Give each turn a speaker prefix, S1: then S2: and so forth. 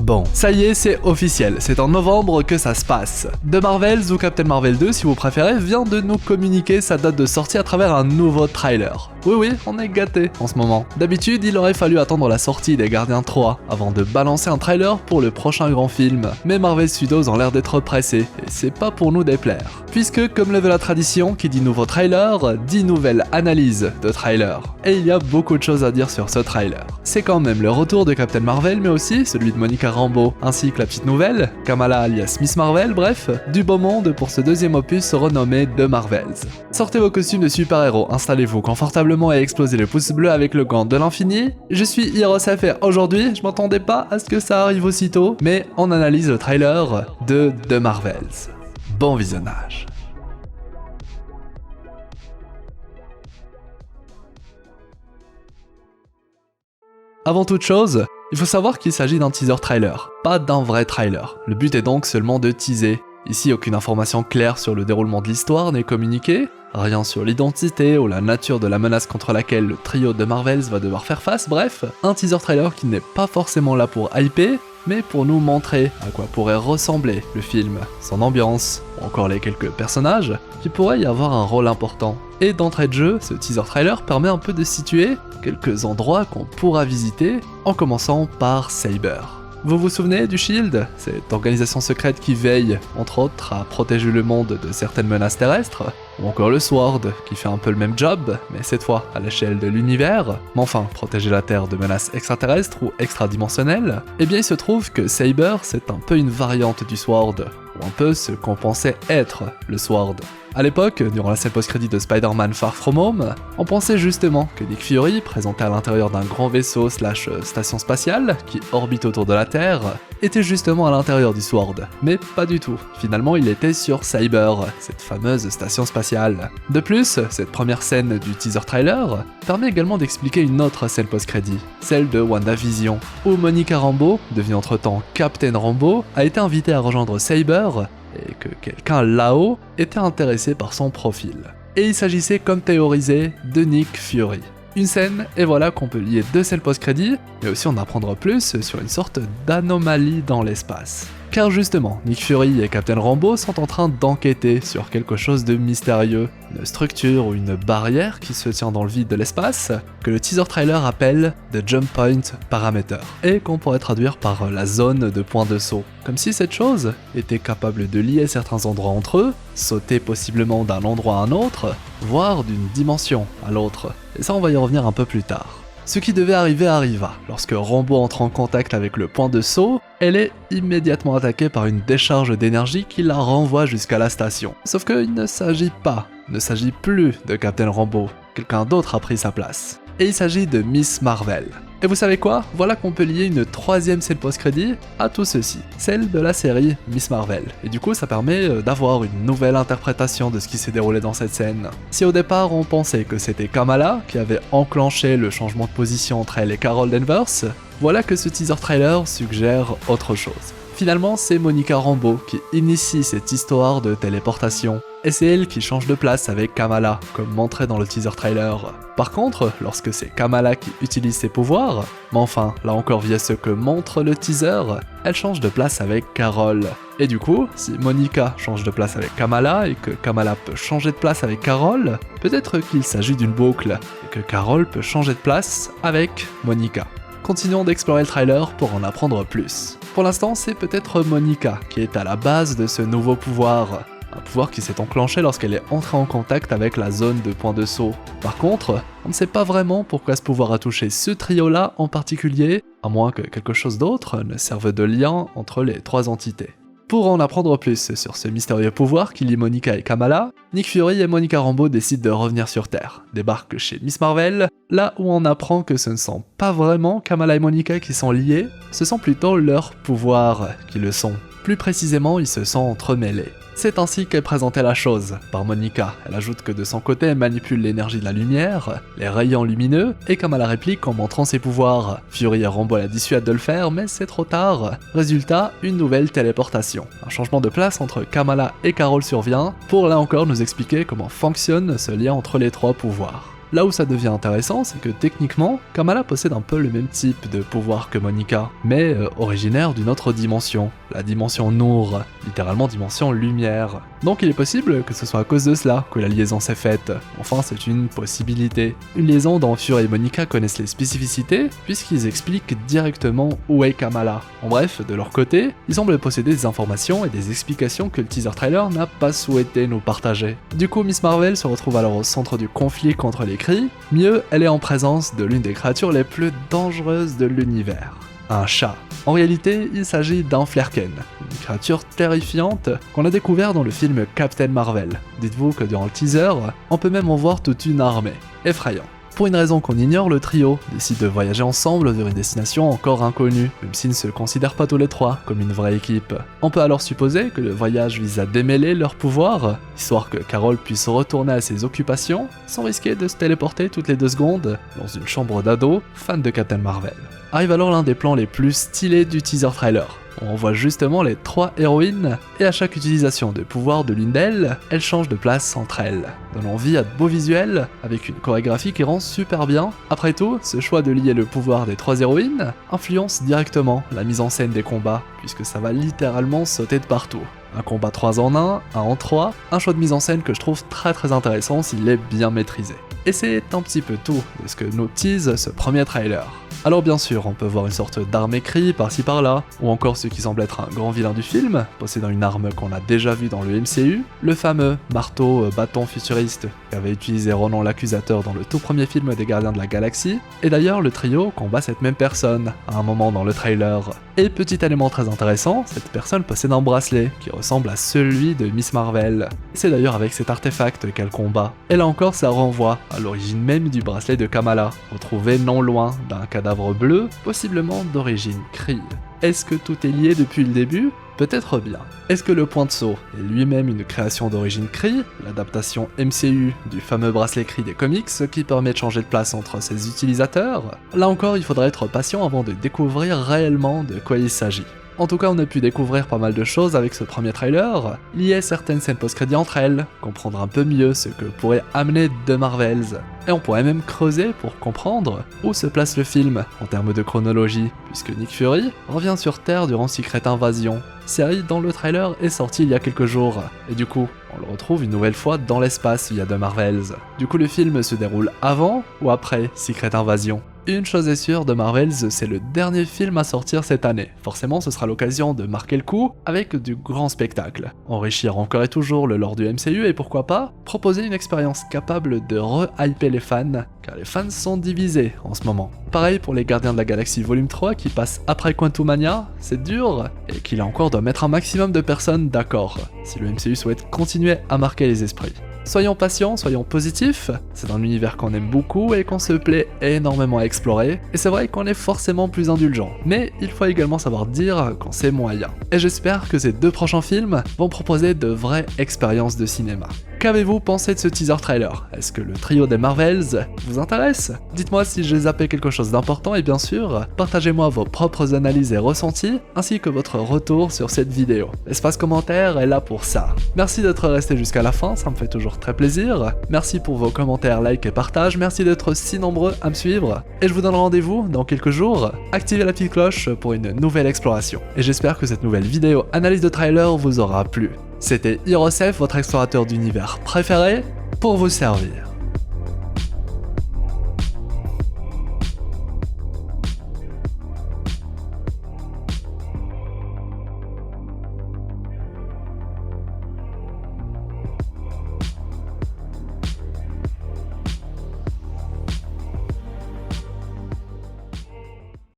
S1: Bon, ça y est, c'est officiel, c'est en novembre que ça se passe. The Marvels ou Captain Marvel 2 si vous préférez vient de nous communiquer sa date de sortie à travers un nouveau trailer. Oui, on est gâtés en ce moment. D'habitude, il aurait fallu attendre la sortie des Gardiens 3 avant de balancer un trailer pour le prochain grand film. Mais Marvel Studios ont l'air d'être pressés, et c'est pas pour nous déplaire. Puisque, comme le veut la tradition, qui dit nouveau trailer, dit nouvelle analyse de trailer. Et il y a beaucoup de choses à dire sur ce trailer. C'est quand même le retour de Captain Marvel, mais aussi celui de Monica Rambeau, ainsi que la petite nouvelle, Kamala alias Miss Marvel, bref, du beau monde pour ce deuxième opus renommé The Marvels. Sortez vos costumes de super-héros, installez-vous confortablement et explosez le pouce bleu avec le gant de l'infini. Je suis HeroesF et aujourd'hui, je m'attendais pas à ce que ça arrive aussitôt, mais on analyse le trailer de The Marvels. Bon visionnage. Avant toute chose, il faut savoir qu'il s'agit d'un teaser trailer, pas d'un vrai trailer. Le but est donc seulement de teaser. Ici, aucune information claire sur le déroulement de l'histoire n'est communiquée, rien sur l'identité ou la nature de la menace contre laquelle le trio de Marvels va devoir faire face, bref, un teaser trailer qui n'est pas forcément là pour hyper, mais pour nous montrer à quoi pourrait ressembler le film, son ambiance, ou encore les quelques personnages qui pourraient y avoir un rôle important. Et d'entrée de jeu, ce teaser trailer permet un peu de situer quelques endroits qu'on pourra visiter, en commençant par Saber. Vous vous souvenez du Shield, cette organisation secrète qui veille, entre autres, à protéger le monde de certaines menaces terrestres, ou encore le Sword, qui fait un peu le même job, mais cette fois à l'échelle de l'univers, mais enfin, protéger la Terre de menaces extraterrestres ou extradimensionnelles. Eh bien il se trouve que Saber, c'est un peu une variante du Sword, ou un peu ce qu'on pensait être le Sword. A l'époque, durant la scène post-crédit de Spider-Man Far From Home, on pensait justement que Nick Fury, présenté à l'intérieur d'un grand vaisseau / station spatiale qui orbite autour de la Terre, était justement à l'intérieur du Sword. Mais pas du tout. Finalement, il était sur Cyber, cette fameuse station spatiale. De plus, cette première scène du teaser trailer permet également d'expliquer une autre scène post-crédit, celle de WandaVision, où Monica Rambeau, devenue entre-temps Captain Rambeau, a été invitée à rejoindre Cyber et que quelqu'un là-haut était intéressé par son profil. Et il s'agissait, comme théorisé, de Nick Fury. Une scène, et voilà qu'on peut lier deux scènes post-crédit, mais aussi en apprendre plus sur une sorte d'anomalie dans l'espace. Car justement, Nick Fury et Captain Rambeau sont en train d'enquêter sur quelque chose de mystérieux, une structure ou une barrière qui se tient dans le vide de l'espace, que le teaser trailer appelle The Jump Point Parameter, et qu'on pourrait traduire par la zone de point de saut. Comme si cette chose était capable de lier certains endroits entre eux, sauter possiblement d'un endroit à un autre, voire d'une dimension à l'autre. Et ça on va y revenir un peu plus tard. Ce qui devait arriver arriva. Lorsque Rambeau entre en contact avec le point de saut, elle est immédiatement attaquée par une décharge d'énergie qui la renvoie jusqu'à la station. Sauf qu'il ne s'agit plus de Captain Rambeau. Quelqu'un d'autre a pris sa place. Et il s'agit de Miss Marvel. Et vous savez quoi? Voilà qu'on peut lier une troisième scène post-crédit à tout ceci, celle de la série Miss Marvel. Et du coup ça permet d'avoir une nouvelle interprétation de ce qui s'est déroulé dans cette scène. Si au départ on pensait que c'était Kamala qui avait enclenché le changement de position entre elle et Carol Danvers, voilà que ce teaser trailer suggère autre chose. Finalement, c'est Monica Rambeau qui initie cette histoire de téléportation. Et c'est elle qui change de place avec Kamala, comme montré dans le teaser trailer. Par contre, lorsque c'est Kamala qui utilise ses pouvoirs, mais enfin, là encore via ce que montre le teaser, elle change de place avec Carol. Et du coup, si Monica change de place avec Kamala et que Kamala peut changer de place avec Carol, peut-être qu'il s'agit d'une boucle, et que Carol peut changer de place avec Monica. Continuons d'explorer le trailer pour en apprendre plus. Pour l'instant, c'est peut-être Monica qui est à la base de ce nouveau pouvoir. Un pouvoir qui s'est enclenché lorsqu'elle est entrée en contact avec la zone de point de saut. Par contre, on ne sait pas vraiment pourquoi ce pouvoir a touché ce trio-là en particulier, à moins que quelque chose d'autre ne serve de lien entre les trois entités. Pour en apprendre plus sur ce mystérieux pouvoir qui lie Monica et Kamala, Nick Fury et Monica Rambeau décident de revenir sur Terre, débarquent chez Miss Marvel, là où on apprend que ce ne sont pas vraiment Kamala et Monica qui sont liés, ce sont plutôt leurs pouvoirs qui le sont. Plus précisément, ils se sont entremêlés. C'est ainsi qu'est présentée la chose par Monica. Elle ajoute que de son côté, elle manipule l'énergie de la lumière, les rayons lumineux, et Kamala réplique en montrant ses pouvoirs. Fury et Rambeau la dissuadent de le faire, mais c'est trop tard. Résultat, une nouvelle téléportation. Un changement de place entre Kamala et Carol survient, pour là encore nous expliquer comment fonctionne ce lien entre les trois pouvoirs. Là où ça devient intéressant, c'est que techniquement, Kamala possède un peu le même type de pouvoir que Monica, mais originaire d'une autre dimension, la dimension Nour, littéralement dimension lumière. Donc il est possible que ce soit à cause de cela que la liaison s'est faite. Enfin, c'est une possibilité. Une liaison dont Fury et Monica connaissent les spécificités, puisqu'ils expliquent directement où est Kamala. En bref, de leur côté, ils semblent posséder des informations et des explications que le teaser trailer n'a pas souhaité nous partager. Du coup, Miss Marvel se retrouve alors au centre du conflit contre les Kree. Mieux, elle est en présence de l'une des créatures les plus dangereuses de l'univers. Un chat. En réalité, il s'agit d'un Flerken, une créature terrifiante qu'on a découvert dans le film Captain Marvel. Dites-vous que durant le teaser, on peut même en voir toute une armée. Effrayant. Pour une raison qu'on ignore, le trio décide de voyager ensemble vers une destination encore inconnue, même s'ils ne se considèrent pas tous les trois comme une vraie équipe. On peut alors supposer que le voyage vise à démêler leurs pouvoirs, histoire que Carol puisse retourner à ses occupations, sans risquer de se téléporter toutes les 2 secondes dans une chambre d'ado fan de Captain Marvel. Arrive alors l'un des plans les plus stylés du teaser trailer. On voit justement les 3 héroïnes, et à chaque utilisation de pouvoir de l'une d'elles, elles changent de place entre elles, donnant vie à de beaux visuels, avec une chorégraphie qui rend super bien. Après tout, ce choix de lier le pouvoir des 3 héroïnes influence directement la mise en scène des combats, puisque ça va littéralement sauter de partout. Un combat 3 en 1, 1 en 3, un choix de mise en scène que je trouve très intéressant s'il est bien maîtrisé. Et c'est un petit peu tout de ce que nous tease ce premier trailer. Alors bien sûr, on peut voir une sorte d'armée Kree par-ci par-là, ou encore ce qui semble être un grand vilain du film, possédant une arme qu'on a déjà vue dans le MCU, le fameux marteau-bâton futuriste qu'avait utilisé Ronan l'Accusateur dans le tout premier film des Gardiens de la Galaxie, et d'ailleurs le trio combat cette même personne à un moment dans le trailer. Et petit élément très intéressant, cette personne possède un bracelet qui ressemble à celui de Miss Marvel. C'est d'ailleurs avec cet artefact qu'elle combat. Et là encore, ça renvoie à l'origine même du bracelet de Kamala, retrouvé non loin d'un cadavre bleu, possiblement d'origine Kree. Est-ce que tout est lié depuis le début ? Peut-être bien. Est-ce que le point de saut est lui-même une création d'origine Kree, l'adaptation MCU du fameux bracelet Kree des comics qui permet de changer de place entre ses utilisateurs ? Là encore, il faudra être patient avant de découvrir réellement de quoi il s'agit. En tout cas, on a pu découvrir pas mal de choses avec ce premier trailer, lier certaines scènes post-crédits entre elles, comprendre un peu mieux ce que pourrait amener The Marvels, et on pourrait même creuser pour comprendre où se place le film en termes de chronologie, puisque Nick Fury revient sur Terre durant Secret Invasion, série dont le trailer est sorti il y a quelques jours, et du coup, on le retrouve une nouvelle fois dans l'espace via The Marvels. Du coup, le film se déroule avant ou après Secret Invasion ? Une chose est sûre, The Marvels, c'est le dernier film à sortir cette année. Forcément, ce sera l'occasion de marquer le coup avec du grand spectacle. Enrichir encore et toujours le lore du MCU et pourquoi pas, proposer une expérience capable de re-hyper les fans, car les fans sont divisés en ce moment. Pareil pour les Gardiens de la Galaxie Volume 3 qui passe après Quantumania, c'est dur, et qui là encore doit mettre un maximum de personnes d'accord, si le MCU souhaite continuer à marquer les esprits. Soyons patients, soyons positifs, c'est un univers qu'on aime beaucoup et qu'on se plaît énormément à explorer, et c'est vrai qu'on est forcément plus indulgent, mais il faut également savoir dire quand c'est moyen. Et j'espère que ces 2 prochains films vont proposer de vraies expériences de cinéma. Qu'avez-vous pensé de ce teaser trailer ? Est-ce que le trio des Marvels vous intéresse ? Dites-moi si j'ai zappé quelque chose d'important et bien sûr, partagez-moi vos propres analyses et ressentis, ainsi que votre retour sur cette vidéo. L'espace commentaire est là pour ça. Merci d'être resté jusqu'à la fin, ça me fait toujours très plaisir. Merci pour vos commentaires, likes et partages, merci d'être si nombreux à me suivre, et je vous donne rendez-vous dans quelques jours. Activez la petite cloche pour une nouvelle exploration. Et j'espère que cette nouvelle vidéo analyse de trailer vous aura plu. C'était Hirosef, votre explorateur d'univers préféré, pour vous servir.